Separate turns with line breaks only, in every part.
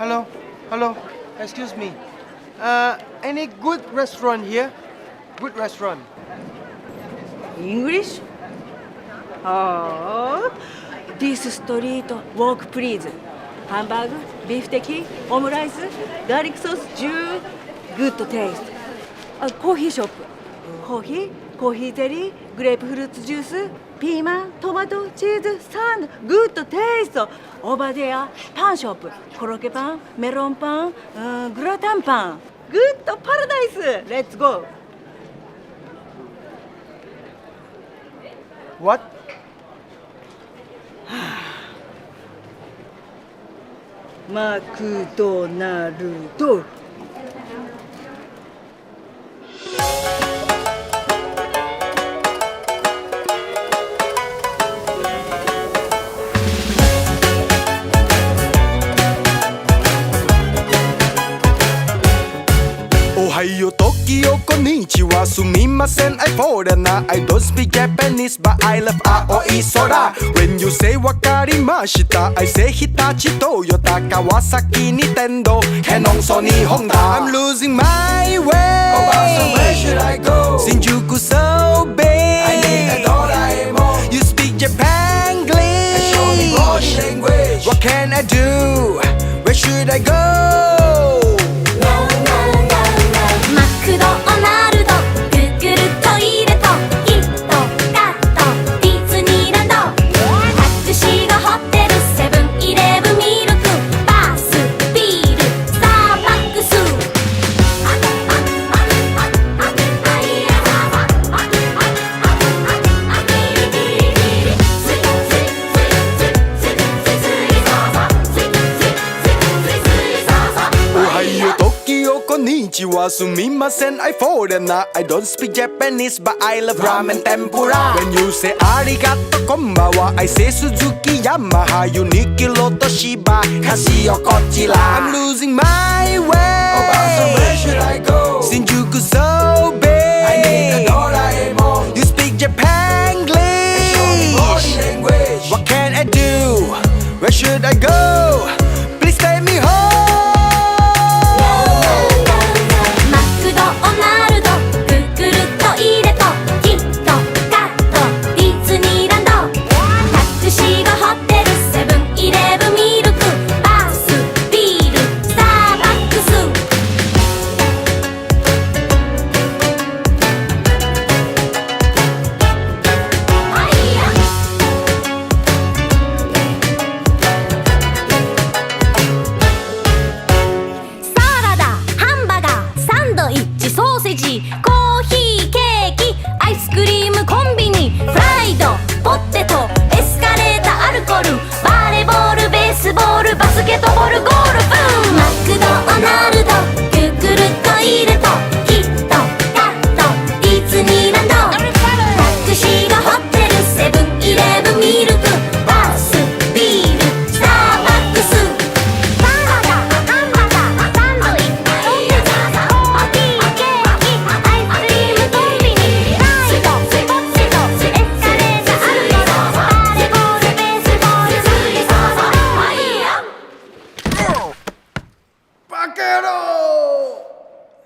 Hello, hello. Excuse me. Any good restaurant here? Good restaurant.
English? Oh, this street walk please. ハンバーグ、ビーフテキ、オムライス、ガーリックソース、グッドテイスト。コーヒーショップ。コーヒーゼリー、グレープフルーツジュース、ピーマン、トマト、チーズ、サンド、グッドテイスト。オーバーデア、パンショップ。コロッケパン、メロンパン、グラタンパン。グッドパラダイス。レッツゴー。
What?
マクドナルド。
おはよう、時よ、こんにちは、すみません、I foreigner I don't speak Japanese, but I love 青い空 When you say わかりました I say 日立、トヨタ、川崎、ニテンドキャノン、ソニー、ホンダ I'm losing my way So where should I go? 新宿 so big I need a ドラえもん You speak Japanese And show me body language What can I do? Where should I go?
マクドナルド、グーグルトイレとキットカット、ディズニーランド、タクシーがホテル、セブンイレブン、ミルク、バス、ビール、スターバックス。
おはよう、時よ、こんにちは、すみません、I foreigner I don't speak Japanese, but I love ramen tempura When you say ありがとう、こんばんは I say 鈴木、ヤマハ、ユニキロ、トシバ、カシオ、こちら I'm losing my way So where should I go? 新宿 so big I need a ドラえもん You speak Japanese And show me body language What can I do? Where should I go? Please take me home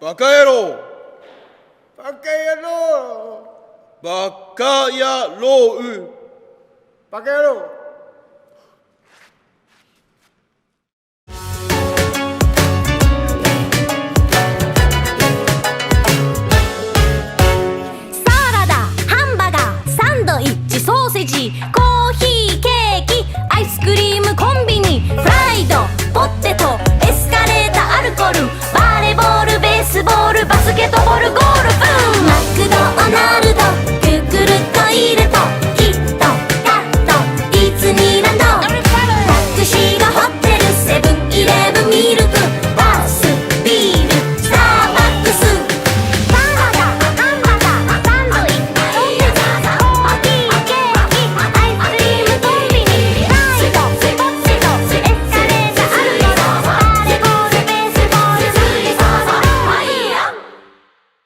バカ野郎バカ野郎バカ野郎バカ野郎
サラダ、ハンバーガー、サンドイッチ、ソーセージ、コーヒー、ケーキ、アイスクリーム、コンビニ、フライド、ポテト、エスカレーター、アルコール、バレーボール、ベースボール、バスケットボール、ゴルフ